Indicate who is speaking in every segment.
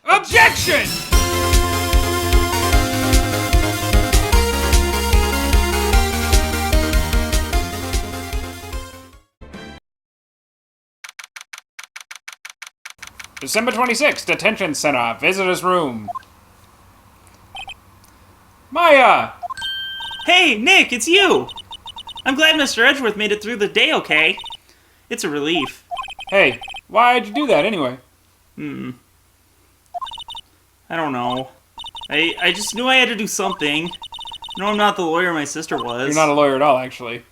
Speaker 1: Objection! December 26th, Detention Center, Visitor's Room. Maya!
Speaker 2: Hey, Nick, it's you! I'm glad Mr. Edgeworth made it through the day okay. It's a relief.
Speaker 1: Hey, why'd you do that anyway?
Speaker 2: I don't know. I just knew I had to do something. No, I'm not the lawyer my sister was.
Speaker 1: You're not a lawyer at all, actually.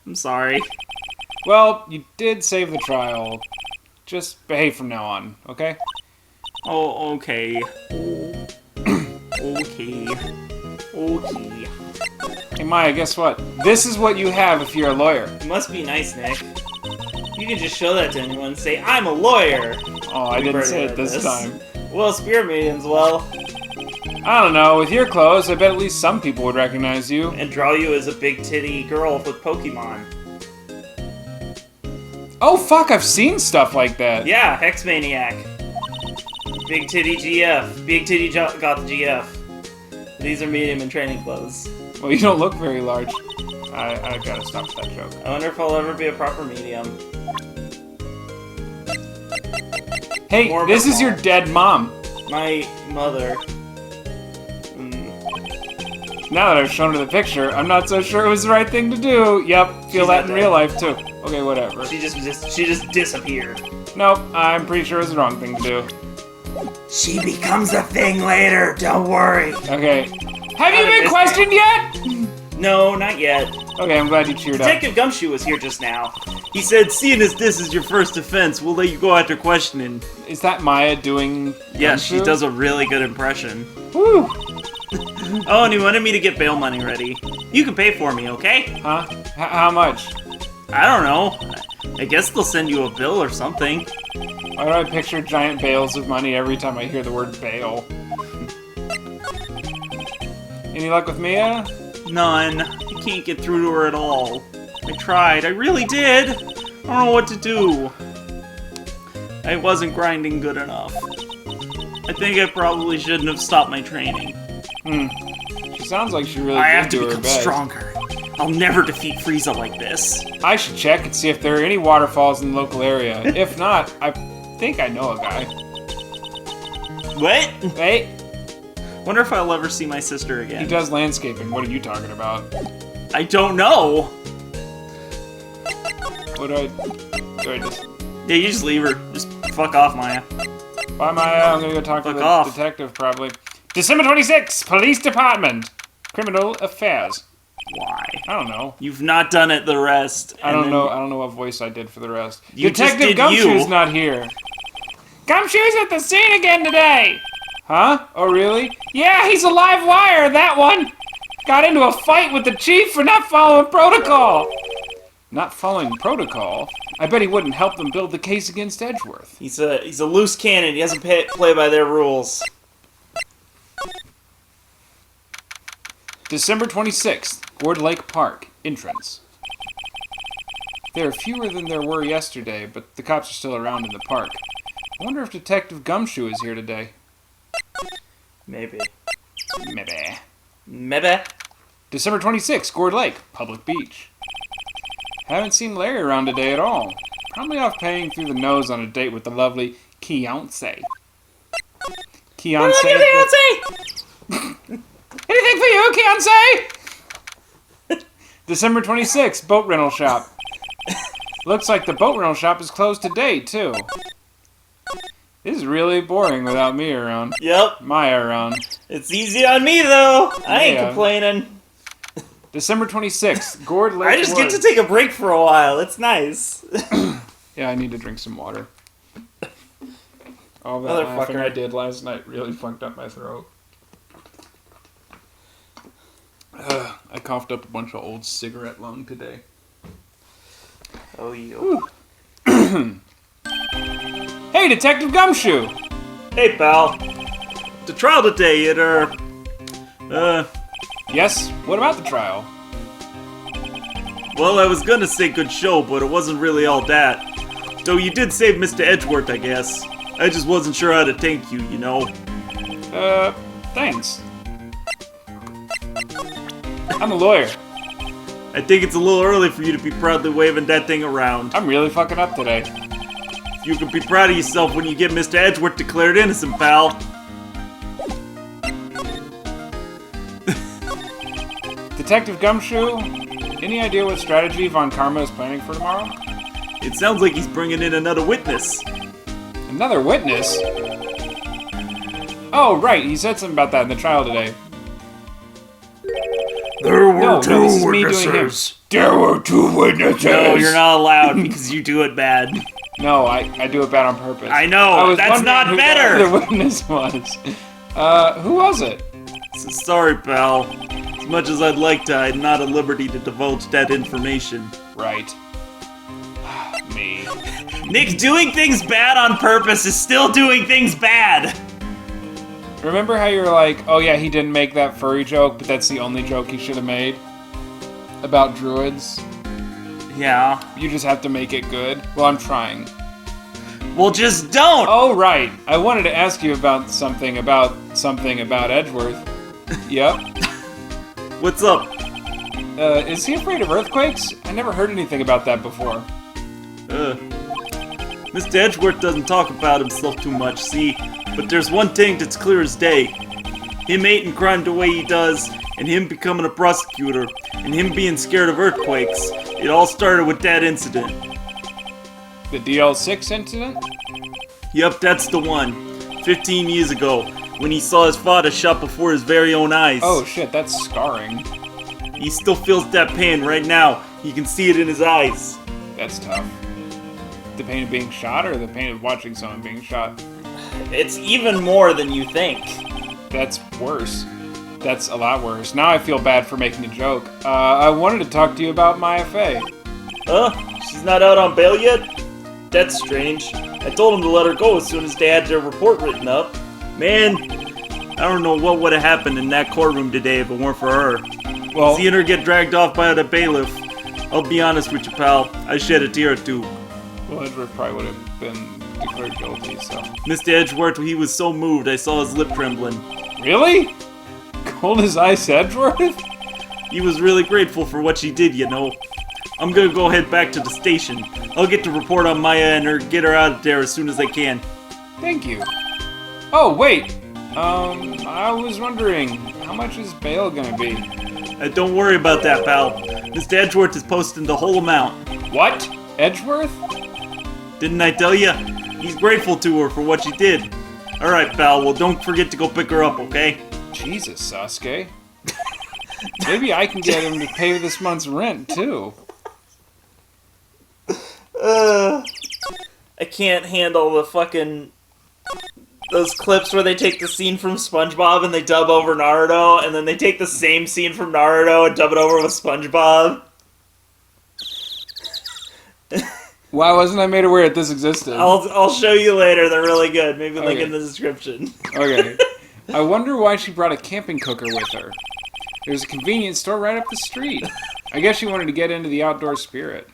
Speaker 2: I'm sorry.
Speaker 1: Well, you did save the trial. Just behave from now on, okay?
Speaker 2: Oh, okay. Okay. Okay.
Speaker 1: Hey, Maya, guess what? This is what you have if you're a lawyer.
Speaker 2: It must be nice, Nick. You can just show that to anyone and say, I'm a lawyer!
Speaker 1: Oh, I didn't say it this time.
Speaker 2: Well, spirit mediums, well.
Speaker 1: I don't know, with your clothes, I bet at least some people would recognize you.
Speaker 2: And draw you as a big titty girl with Pokemon.
Speaker 1: Oh, fuck, I've seen stuff like that.
Speaker 2: Yeah, Hex Maniac. Big titty GF. Big titty got the GF. These are medium and training clothes.
Speaker 1: Well, you don't look very large. I gotta stop that joke.
Speaker 2: I wonder if I'll ever be a proper medium.
Speaker 1: Hey, this is your dead mom.
Speaker 2: My mother.
Speaker 1: Now that I've shown her the picture, I'm not so sure it was the right thing to do. Yep, feel that in real life too. Okay, whatever.
Speaker 2: She just disappeared.
Speaker 1: Nope, I'm pretty sure it was the wrong thing to do.
Speaker 2: She becomes a thing later, don't worry.
Speaker 1: Okay. Have you been questioned yet?
Speaker 2: No, not yet.
Speaker 1: Okay, I'm glad you cheered up.
Speaker 2: Detective Gumshoe was here just now. He said, seeing as this is your first offense, we'll let you go after questioning.
Speaker 1: Is that Maya doing
Speaker 2: Yes, she
Speaker 1: Gumshoe?
Speaker 2: does a really good impression.
Speaker 1: Woo!
Speaker 2: Oh, and he wanted me to get bail money ready. You can pay for me, okay?
Speaker 1: Huh? How much?
Speaker 2: I don't know. I guess they'll send you a bill or something.
Speaker 1: Why do I picture giant bales of money every time I hear the word bail? Any luck with Mia?
Speaker 2: None. I can't get through to her at all. I tried. I really did. I don't know what to do. I wasn't grinding good enough. I think I probably shouldn't have stopped my training.
Speaker 1: She sounds like she really
Speaker 2: I
Speaker 1: did
Speaker 2: have to
Speaker 1: do her
Speaker 2: become
Speaker 1: best.
Speaker 2: stronger. I'll never defeat Frieza like this.
Speaker 1: I should check and see if there are any waterfalls in the local area. If not, I think I know a guy.
Speaker 2: What?
Speaker 1: Hey,
Speaker 2: Wonder if I'll ever see my sister
Speaker 1: he
Speaker 2: again.
Speaker 1: does landscaping. What are you talking about?
Speaker 2: I don't know.
Speaker 1: What do I just...
Speaker 2: Yeah, you just leave her. Just fuck off, Maya.
Speaker 1: Bye, Maya. I'm gonna go talk to
Speaker 2: Fuck
Speaker 1: the
Speaker 2: off.
Speaker 1: detective, probably. December 26th, Police Department. Criminal Affairs.
Speaker 2: Why?
Speaker 1: I don't know.
Speaker 2: You've not done it the rest.
Speaker 1: I don't know. I don't know what voice I did for the rest.
Speaker 2: You just
Speaker 1: Detective
Speaker 2: did
Speaker 1: Gumshoe's
Speaker 2: you.
Speaker 1: not here. Gumshoe's at the scene again today. Huh? Oh, really? Yeah, he's a live wire, that one. Got into a fight with the chief for not following protocol. Not following protocol? I bet he wouldn't help them build the case against Edgeworth.
Speaker 2: He's a loose cannon. He doesn't play by their rules.
Speaker 1: December 26th, Gourd Lake Park, entrance. There are fewer than there were yesterday, but the cops are still around in the park. I wonder if Detective Gumshoe is here today.
Speaker 2: Maybe.
Speaker 1: Maybe.
Speaker 2: Maybe.
Speaker 1: December 26th, Gourd Lake, public beach. Haven't seen Larry around today at all. Probably off paying through the nose on a date with the lovely Keonce. Keonce? Anything for you, Keonce? December 26th, boat rental shop. Looks like the boat rental shop is closed today, too. This is really boring without me around.
Speaker 2: Yep.
Speaker 1: Maya around.
Speaker 2: It's easy on me, though. I ain't
Speaker 1: Yeah.
Speaker 2: complaining.
Speaker 1: December 26th, Gourd Lake
Speaker 2: I just get to
Speaker 1: Woods.
Speaker 2: take a break for a while. It's nice.
Speaker 1: Yeah, I need to drink some water. All that
Speaker 2: Motherfucker.
Speaker 1: laughing I did last night really fucked up my throat. I coughed up a bunch of old cigarette lung today.
Speaker 2: Oh, you.
Speaker 1: Hey, Detective Gumshoe!
Speaker 2: Hey, pal. The trial today at
Speaker 1: Yes, what about the trial?
Speaker 2: well, I was gonna say good show, but it wasn't really all that. Though you did save Mr. Edgeworth, I guess. I just wasn't sure how to thank you, you know?
Speaker 1: Thanks. I'm a lawyer.
Speaker 2: I think it's a little early for you to be proudly waving that thing around.
Speaker 1: I'm really fucking up today.
Speaker 2: You can be proud of yourself when you get Mr. Edgeworth declared innocent, pal.
Speaker 1: Detective Gumshoe, any idea what strategy Von Karma is planning for tomorrow?
Speaker 2: It sounds like he's bringing in another witness.
Speaker 1: Another witness? Oh, right, he said something about that in the trial today.
Speaker 3: There were
Speaker 1: No,
Speaker 3: two
Speaker 1: this is me
Speaker 3: witnesses.
Speaker 1: doing him. There were two witnesses.
Speaker 2: No, you're not allowed because you do it bad.
Speaker 1: No, I do it bad on purpose.
Speaker 2: I know,
Speaker 1: I was
Speaker 2: that's
Speaker 1: wondering
Speaker 2: not
Speaker 1: who
Speaker 2: better.
Speaker 1: The witness was. Who was it?
Speaker 2: Sorry, pal. As much as I'd like to, I'm not at liberty to divulge that information.
Speaker 1: Right. Me.
Speaker 2: Nick, doing things bad on purpose is still doing things bad.
Speaker 1: Remember how you were like, oh yeah, he didn't make that furry joke, but that's the only joke he should have made? About druids?
Speaker 2: Yeah.
Speaker 1: You just have to make it good? Well, I'm trying.
Speaker 2: Well, just don't.
Speaker 1: Oh, right. I wanted to ask you about something about Edgeworth. Yep.
Speaker 2: What's up?
Speaker 1: Is he afraid of earthquakes? I never heard anything about that before.
Speaker 2: Mr. Edgeworth doesn't talk about himself too much, see? But there's one thing that's clear as day. Him hating crime the way he does, and him becoming a prosecutor, and him being scared of earthquakes. It all started with that incident.
Speaker 1: The DL6 incident?
Speaker 2: Yep, that's the one. 15 years ago, when he saw his father shot before his very own eyes.
Speaker 1: Oh shit, that's scarring.
Speaker 2: He still feels that pain right now. You can see it in his eyes.
Speaker 1: That's tough. The pain of being shot or the pain of watching someone being shot?
Speaker 2: It's even more than you think.
Speaker 1: That's worse. That's a lot worse. Now I feel bad for making a joke. I wanted to talk to you about my FA.
Speaker 2: She's not out on bail yet? That's strange. I told him to let her go as soon as they had their report written up. Man, I don't know what would have happened in that courtroom today if it weren't for her.
Speaker 1: Well,
Speaker 2: Seeing her get dragged off by the bailiff, I'll be honest with you, pal, I shed a tear or two.
Speaker 1: well, Edgeworth probably would have been declared guilty, so...
Speaker 2: Mr. Edgeworth, he was so moved, I saw his lip trembling.
Speaker 1: Really? Cold as ice Edgeworth?
Speaker 2: He was really grateful for what she did, you know. I'm gonna go head back to the station. I'll get the report on Maya and her, get her out of there as soon as I can.
Speaker 1: Thank you. Oh, wait. I was wondering, how much is bail gonna be?
Speaker 2: Don't worry about that, pal. Mr. Edgeworth is posting the whole amount.
Speaker 1: What? Edgeworth?
Speaker 2: Didn't I tell you? He's grateful to her for what she did. Alright, pal, well don't forget to go pick her up, okay?
Speaker 1: Jesus, Sasuke. Maybe I can get him to pay this month's rent, too.
Speaker 2: I can't handle the fucking... those clips where they take the scene from SpongeBob and they dub over Naruto, and then they take the same scene from Naruto and dub it over with SpongeBob.
Speaker 1: Why wasn't I made aware that this existed?
Speaker 2: I'll show you later, they're really good. Maybe link
Speaker 1: Okay.
Speaker 2: in the description.
Speaker 1: Okay. I wonder why she brought a camping cooker with her. There's a convenience store right up the street. I guess she wanted to get into the outdoor spirit.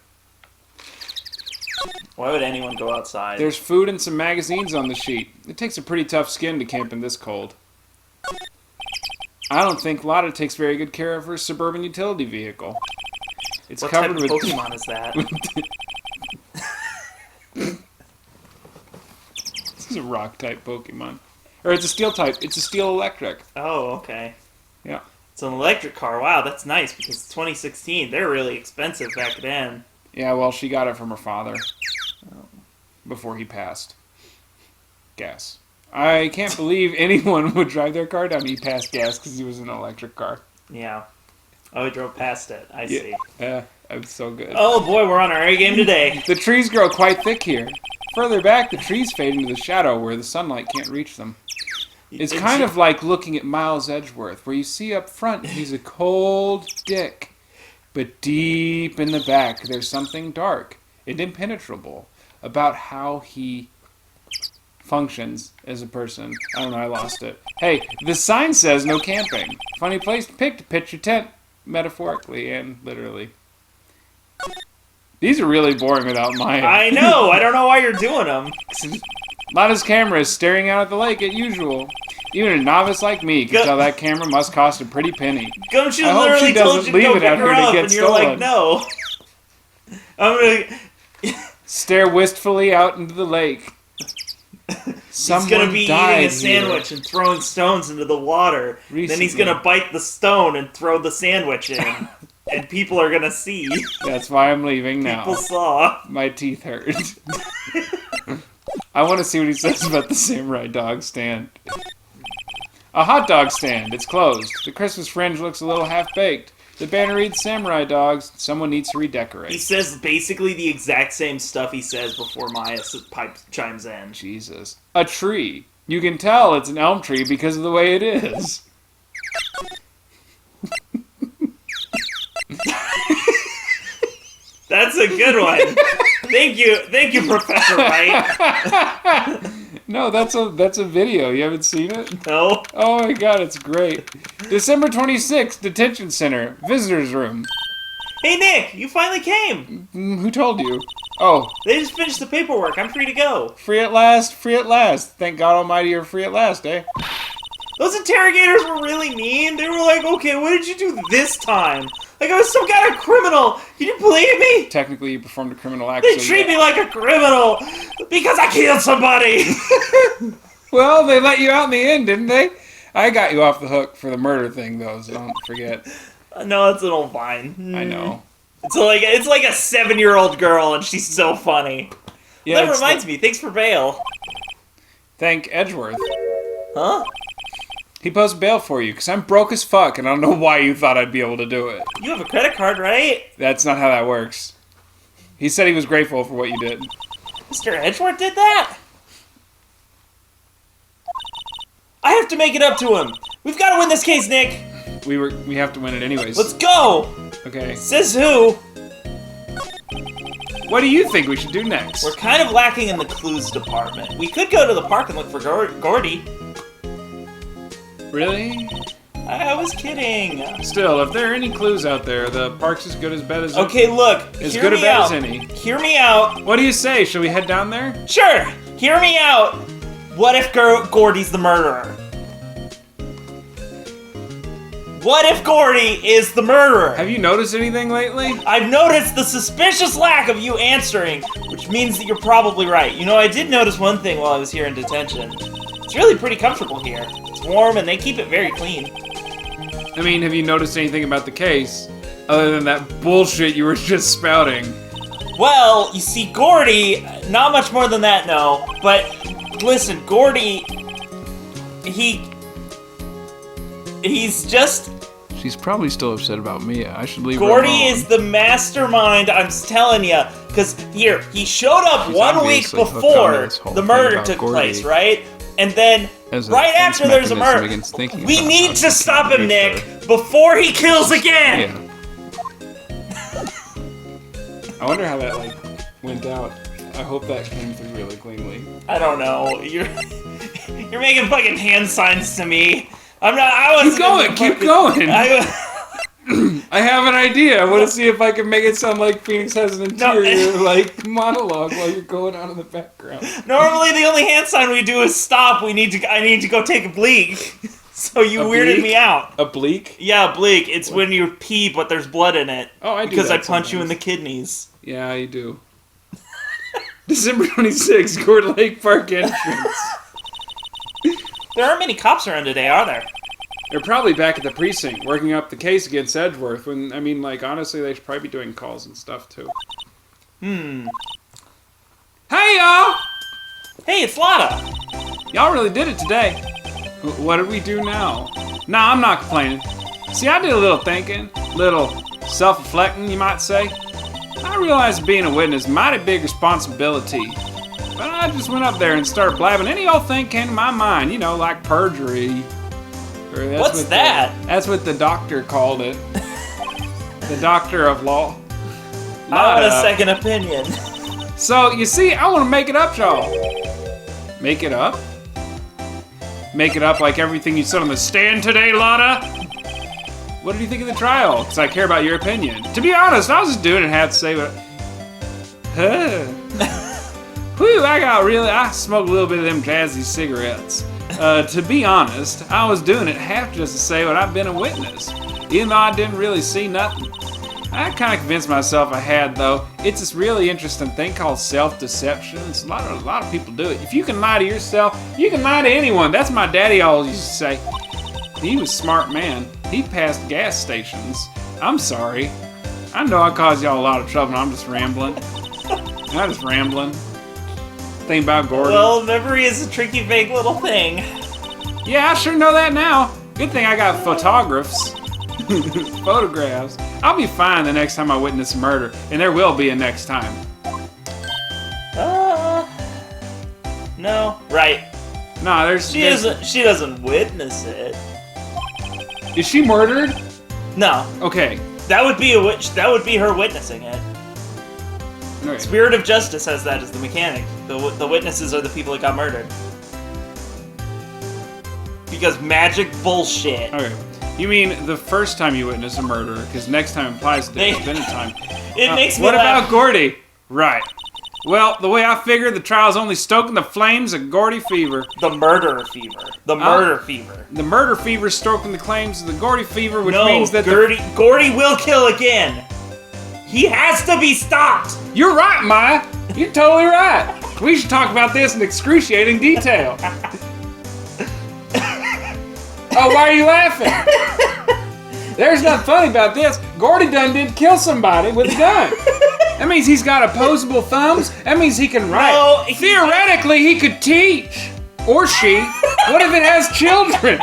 Speaker 2: Why would anyone go outside?
Speaker 1: There's food and some magazines on the sheet. It takes a pretty tough skin to camp in this cold. I don't think Lotta takes very good care of her suburban utility vehicle. It's
Speaker 2: What type
Speaker 1: covered
Speaker 2: of
Speaker 1: with
Speaker 2: Pokemon is that?
Speaker 1: This is a rock type Pokemon. Or it's a steel type. It's a steel electric.
Speaker 2: Oh, okay.
Speaker 1: Yeah.
Speaker 2: It's an electric car. Wow, that's nice because it's 2016. They're really expensive back then.
Speaker 1: Yeah, well, she got it from her father. Before he passed. Gas. I can't believe anyone would drive their car down to eat past gas because he was in an electric car.
Speaker 2: Yeah. Oh, we drove past it. I see.
Speaker 1: Yeah, it was so good.
Speaker 2: Oh boy, we're on our A game today.
Speaker 1: The trees grow quite thick here. Further back, the trees fade into the shadow where the sunlight can't reach them. It's kind of like looking at Miles Edgeworth, where you see up front he's a cold dick. But deep in the back, there's something dark and impenetrable about how he functions as a person. I don't know, I lost it. Hey, the sign says no camping. Funny place to pick to pitch your tent, metaphorically and literally. These are really boring without Maya.
Speaker 2: I know. I don't know why you're doing them.
Speaker 1: Lana's camera is staring out at the lake as usual. Even a novice like me can tell that camera must cost a pretty penny.
Speaker 2: Gumshoe
Speaker 1: I hope
Speaker 2: literally
Speaker 1: she
Speaker 2: told
Speaker 1: doesn't
Speaker 2: you to go
Speaker 1: leave it
Speaker 2: pick
Speaker 1: out
Speaker 2: her
Speaker 1: here to
Speaker 2: up,
Speaker 1: get
Speaker 2: and you're like,
Speaker 1: stolen.
Speaker 2: no. I'm gonna...
Speaker 1: Stare wistfully out into the lake.
Speaker 2: He's gonna be eating a sandwich and throwing stones into the water.
Speaker 1: Recently.
Speaker 2: Then he's gonna bite the stone and throw the sandwich in. And people are gonna see.
Speaker 1: That's why I'm leaving now.
Speaker 2: People saw.
Speaker 1: My teeth hurt. I want to see what he says about the samurai dog stand. A hot dog stand. It's closed. The Christmas fringe looks a little half-baked. The banner reads samurai dogs. Someone needs to redecorate.
Speaker 2: He says basically the exact same stuff he says before Maya chimes in.
Speaker 1: Jesus. A tree. You can tell it's an elm tree because of the way it is.
Speaker 2: That's a good one. Thank you, Professor Wright.
Speaker 1: No, that's a video. You haven't seen it?
Speaker 2: No.
Speaker 1: Oh my god, it's great. December 26th, detention center, visitors room.
Speaker 2: Hey Nick, you finally came.
Speaker 1: Who told you? Oh,
Speaker 2: They just finished the paperwork. I'm free to go.
Speaker 1: free at last, free at last. Thank God Almighty you're free at last, eh?
Speaker 2: Those interrogators were really mean. They were like, okay, what did you do this time? Like I was some kind of criminal. Can you believe me?
Speaker 1: Technically, you performed a criminal act.
Speaker 2: They
Speaker 1: so
Speaker 2: treat me like a criminal because I killed somebody.
Speaker 1: Well, they let you out in the end, didn't they? I got you off the hook for the murder thing, though, so don't forget.
Speaker 2: No, it's an old vine.
Speaker 1: I know.
Speaker 2: It's like a 7-year-old girl, and she's so funny.
Speaker 1: Yeah,
Speaker 2: That reminds me. Thanks for bail.
Speaker 1: Thank Edgeworth.
Speaker 2: Huh?
Speaker 1: He posted bail for you, because I'm broke as fuck, and I don't know why you thought I'd be able to do it.
Speaker 2: You have a credit card, right?
Speaker 1: That's not how that works. He said he was grateful for what you did.
Speaker 2: Mr. Edgeworth did that? I have to make it up to him. We've got to win this case, Nick.
Speaker 1: We have to win it anyways.
Speaker 2: Let's go.
Speaker 1: Okay.
Speaker 2: Says who?
Speaker 1: What do you think we should do next?
Speaker 2: We're kind of lacking in the clues department. We could go to the park and look for GOURDY.
Speaker 1: Really?
Speaker 2: I was kidding.
Speaker 1: Still, if there are any clues out there, the park's as good as bad as
Speaker 2: Okay, look.
Speaker 1: as
Speaker 2: Hear
Speaker 1: good or
Speaker 2: me
Speaker 1: bad
Speaker 2: out.
Speaker 1: as any.
Speaker 2: Hear me out.
Speaker 1: What do you say? Shall we head down there?
Speaker 2: Sure. Hear me out. What if GOURDY's the murderer? What if GOURDY is the murderer?
Speaker 1: Have you noticed anything lately?
Speaker 2: I've noticed the suspicious lack of you answering, which means that you're probably right. You know, I did notice one thing while I was here in detention. It's really pretty comfortable here. It's warm and they keep it very clean.
Speaker 1: I mean, have you noticed anything about the case? Other than that bullshit you were just spouting.
Speaker 2: Well, you see, GOURDY, not much more than that, no. But, listen, GOURDY, he's just...
Speaker 1: She's probably still upset about Mia. I should leave
Speaker 2: GOURDY is the mastermind, I'm telling you. Because, here, he showed up
Speaker 1: She's
Speaker 2: 1 week
Speaker 1: obviously hooked onto
Speaker 2: before
Speaker 1: this whole
Speaker 2: the
Speaker 1: thing
Speaker 2: murder
Speaker 1: about
Speaker 2: took
Speaker 1: GOURDY
Speaker 2: place, right? And then,
Speaker 1: as a
Speaker 2: right
Speaker 1: defense
Speaker 2: after there's a
Speaker 1: mechanism
Speaker 2: murder,
Speaker 1: against thinking
Speaker 2: we
Speaker 1: about
Speaker 2: need
Speaker 1: how
Speaker 2: to
Speaker 1: she
Speaker 2: stop
Speaker 1: can't
Speaker 2: him,
Speaker 1: make
Speaker 2: Nick, before he kills again!
Speaker 1: Yeah. I wonder how that, went out. I hope that came through really cleanly.
Speaker 2: I don't know. You're making fucking hand signs to me. I'm not. I wasn't.
Speaker 1: Keep going. I have an idea. I want to see if I can make it sound like Phoenix has an interior monologue while you're going on in the background.
Speaker 2: Normally, the only hand sign we do is stop. I need to go take a bleak. So you weirded me out.
Speaker 1: A bleak?
Speaker 2: Yeah, bleak. It's when you pee, but there's blood in it.
Speaker 1: Oh, I do.
Speaker 2: Because
Speaker 1: that
Speaker 2: I punch you in the
Speaker 1: sometimes.
Speaker 2: kidneys.
Speaker 1: Yeah, you do. December 26th, Court Lake Park entrance.
Speaker 2: There aren't many cops around today, are there?
Speaker 1: They're probably back at the precinct, working up the case against Edgeworth. When honestly, they should probably be doing calls and stuff too. Hey, y'all!
Speaker 2: Hey, it's Lotta.
Speaker 1: Y'all really did it today. What did we do now? Nah, I'm not complaining. See, I did a little thinking, little self-reflecting, you might say. I realized being a witness is a mighty big responsibility. But I just went up there and started blabbing any old thing came to my mind, like perjury. Or that's
Speaker 2: What's that?
Speaker 1: That's what the doctor called it. The doctor of law.
Speaker 2: I want a second opinion.
Speaker 1: So, you see, I want to make it up, y'all. Make it up? Make it up like everything you said on the stand today, Lotta? What did you think of the trial? Because I care about your opinion. To be honest, I was just doing it and had to say what... Whew, I smoked a little bit of them jazzy cigarettes. To be honest, I was doing it half just to say what I've been a witness, even though I didn't really see nothing. I kind of convinced myself I had, though. It's this really interesting thing called self-deception. A lot of people do it. If you can lie to yourself, you can lie to anyone. That's my daddy always used to say. He was a smart man. He passed gas stations. I'm sorry. I know I caused y'all a lot of trouble. I'm just rambling. Think about Gordy.
Speaker 2: Well, memory is a tricky, vague little thing.
Speaker 1: Yeah, I sure know that now. Good thing I got photographs. Photographs. I'll be fine the next time I witness a murder, and there will be a next time.
Speaker 2: No. Right.
Speaker 1: No,
Speaker 2: She doesn't witness it.
Speaker 1: Is she murdered?
Speaker 2: No.
Speaker 1: Okay.
Speaker 2: That would be a witch. That would be her witnessing it.
Speaker 1: Okay.
Speaker 2: Spirit of Justice has that as the mechanic. The witnesses are the people that got murdered. Because magic bullshit.
Speaker 1: Okay. You mean the first time you witness a murder, because next time implies that there's been a time.
Speaker 2: It makes me
Speaker 1: What
Speaker 2: laugh.
Speaker 1: about Gordy? Right. Well, the way I figured, the trial's only stoking the flames of Gordy fever.
Speaker 2: The murderer fever. The murder fever.
Speaker 1: The murder fever stoking the claims of the Gordy fever, which
Speaker 2: No,
Speaker 1: means that
Speaker 2: Gordy will kill again. He has to be stopped.
Speaker 1: You're right, Maya. You're totally right. We should talk about this in excruciating detail. Oh, why are you laughing? There's nothing funny about this. Gordy done did kill somebody with a gun. That means he's got opposable thumbs. That means he can write.
Speaker 2: No,
Speaker 1: Theoretically, he could teach. Or she. What if it has children?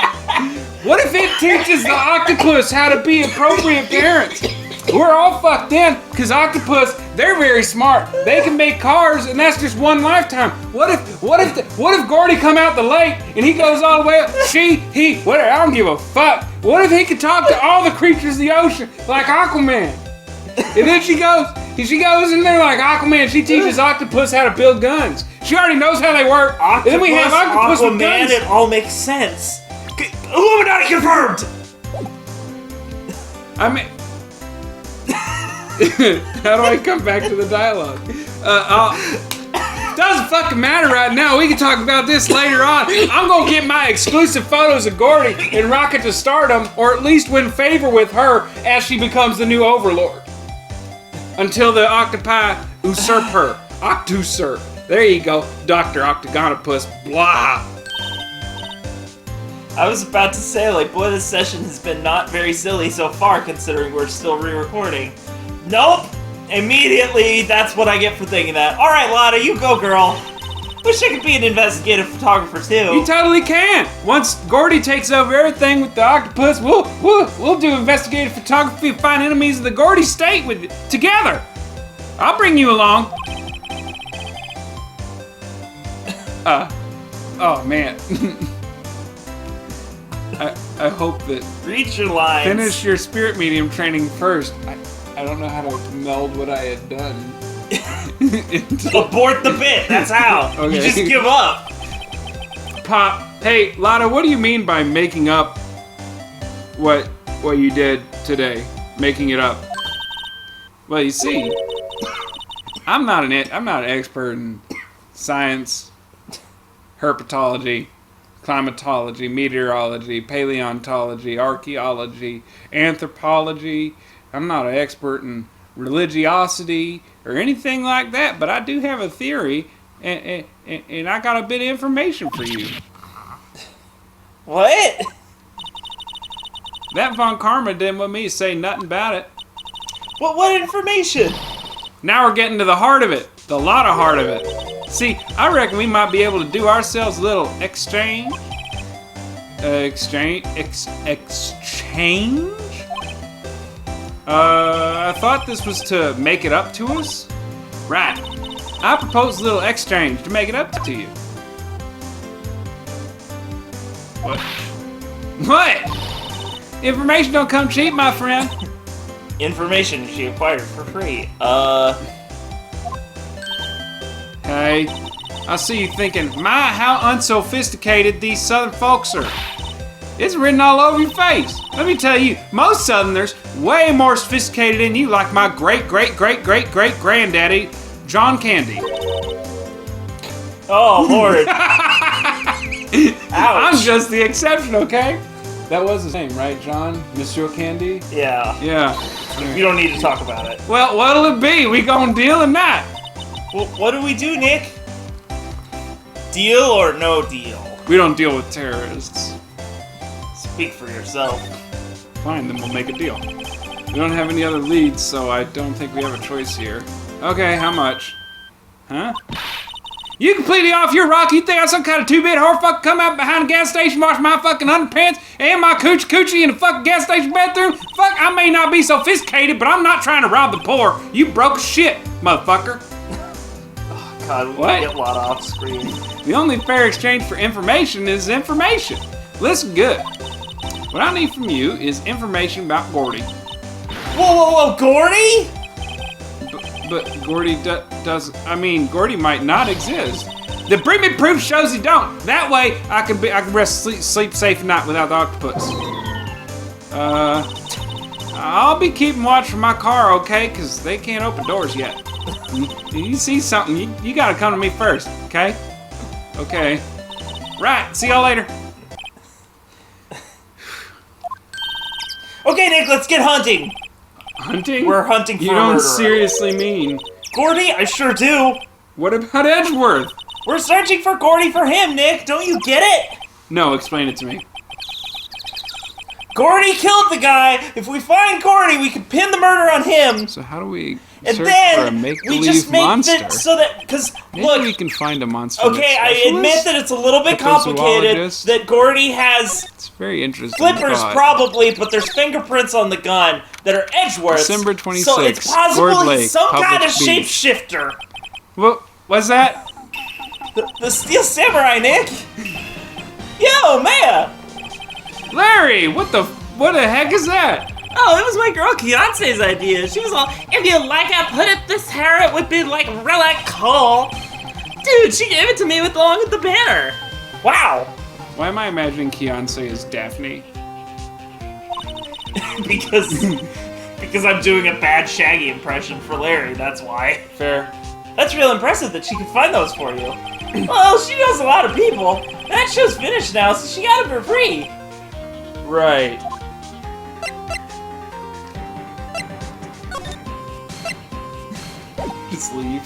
Speaker 1: What if it teaches the octopus how to be appropriate parents? We're all fucked in, because octopus, they're very smart. They can make cars, and that's just one lifetime. What if Gordy come out the lake, and he goes all the way up, he, whatever, I don't give a fuck. What if he could talk to all the creatures of the ocean, like Aquaman? And then she goes in there like Aquaman, she teaches octopus how to build guns. She already knows how they work.
Speaker 2: Octopus,
Speaker 1: And then we have octopus with
Speaker 2: Aquaman,
Speaker 1: guns.
Speaker 2: it all makes sense. Illuminati confirmed!
Speaker 1: I mean... How do I come back to the dialogue? Doesn't fucking matter right now. We can talk about this later on. I'm gonna get my exclusive photos of Gordy and rock it to stardom, or at least win favor with her as she becomes the new overlord. Until the octopi usurp her. Octusurp. There you go. Dr. Octagonopus. Blah.
Speaker 2: I was about to say, like, boy, this session has been not very silly so far, considering we're still re-recording. Nope! Immediately, that's what I get for thinking that. Alright, Lotta, you go, girl. Wish I could be an investigative photographer, too.
Speaker 1: You totally can. Once Gordy takes over everything with the octopus, we'll do investigative photography and find enemies of the Gordy state together. I'll bring you along. Oh man. I hope that
Speaker 2: Reach your lines.
Speaker 1: finish your spirit medium training first. I don't know how to meld what I had done.
Speaker 2: Abort the bit, that's how.
Speaker 1: Okay.
Speaker 2: You just give up.
Speaker 1: Pop, hey, Lotta, what do you mean by making up what you did today? Making it up. Well, you see, I'm not an expert in science, herpetology, climatology, meteorology, paleontology, archaeology, anthropology. I'm not an expert in religiosity or anything like that, but I do have a theory, and I got a bit of information for you.
Speaker 2: What?
Speaker 1: That Von Karma didn't want me to say nothing about it.
Speaker 2: What information?
Speaker 1: Now we're getting to the heart of it, the lot of heart of it. See, I reckon we might be able to do ourselves a little exchange. Exchange? I thought this was to make it up to us. Right. I propose a little exchange to make it up to you. What? What? Information don't come cheap, my friend.
Speaker 2: Information she acquired for free.
Speaker 1: Hey, I see you thinking, my, how unsophisticated these southern folks are. It's written all over your face. Let me tell you, most southerners way more sophisticated than you, like my great-great-great-great-great-granddaddy, John Candy.
Speaker 2: Oh, Lord. Ouch.
Speaker 1: I'm just the exception, okay? That was his name, right, John? Monsieur Candy?
Speaker 2: Yeah.
Speaker 1: Yeah.
Speaker 2: We don't need to talk about it.
Speaker 1: Well, what'll it be? We gonna deal or not?
Speaker 2: Well, what do we do, Nick? Deal or no deal?
Speaker 1: We don't deal with terrorists.
Speaker 2: Speak for yourself.
Speaker 1: Fine, then we'll make a deal. We don't have any other leads, so I don't think we have a choice here. Okay, how much? Huh? You completely off your rock? You think I'm some kind of two-bit whore fuck come out behind a gas station, wash my fucking underpants and my coochie in the fucking gas station bathroom? Fuck, I may not be sophisticated, but I'm not trying to rob the poor. You broke shit, motherfucker.
Speaker 2: Oh, God, we
Speaker 1: What?
Speaker 2: get a lot off screen.
Speaker 1: The only fair exchange for information is information. Listen good. What I need from you is information about GOURDY.
Speaker 2: Whoa, GOURDY?
Speaker 1: But GOURDY does. I mean, GOURDY might not exist. The bring me proof shows he don't. That way, I can rest sleep safe at night without the octopus. I'll be keeping watch for my car, okay? Cause they can't open doors yet. You see something, you gotta come to me first, okay? Okay. Right. See y'all later.
Speaker 2: Okay, Nick, let's get hunting.
Speaker 1: Hunting?
Speaker 2: We're hunting for
Speaker 1: You
Speaker 2: a
Speaker 1: don't
Speaker 2: murderer.
Speaker 1: seriously mean.
Speaker 2: GOURDY? I sure do.
Speaker 1: What about Edgeworth?
Speaker 2: We're searching for GOURDY for him, Nick. Don't you get it?
Speaker 1: No, explain it to me.
Speaker 2: GOURDY killed the guy. If we find GOURDY, we can pin the murder on him.
Speaker 1: So how do we
Speaker 2: And
Speaker 1: search for a
Speaker 2: then we
Speaker 1: make-believe
Speaker 2: just make
Speaker 1: monster?
Speaker 2: it so that, because
Speaker 1: Maybe
Speaker 2: look,
Speaker 1: we can find a monster.
Speaker 2: okay, I admit that it's a little bit complicated.
Speaker 1: Cryptozoologist.
Speaker 2: That GOURDY has
Speaker 1: It's very interesting.
Speaker 2: flippers,
Speaker 1: thought.
Speaker 2: probably, but there's fingerprints on the gun that are Edgeworth's.
Speaker 1: December 26th,
Speaker 2: So it's possible
Speaker 1: Gourd
Speaker 2: he's
Speaker 1: Lake,
Speaker 2: some kind
Speaker 1: Public
Speaker 2: of
Speaker 1: Beach.
Speaker 2: shapeshifter.
Speaker 1: What's that?
Speaker 2: The Steel Samurai, Nick. Yo, Maya.
Speaker 1: Larry, what the heck is that?
Speaker 3: Oh, it was my girl Beyonce's idea. She was all, if you like I put it this hair, it would be like really cool. Dude, she gave it to me along with the banner.
Speaker 2: Wow.
Speaker 1: Why am I imagining Beyonce as Daphne?
Speaker 2: because I'm doing a bad Shaggy impression for Larry, that's why.
Speaker 1: Fair.
Speaker 2: That's real impressive that she could find those for you. Well, she knows a lot of people. That show's finished now, so she got them for free.
Speaker 1: Right. Just leave.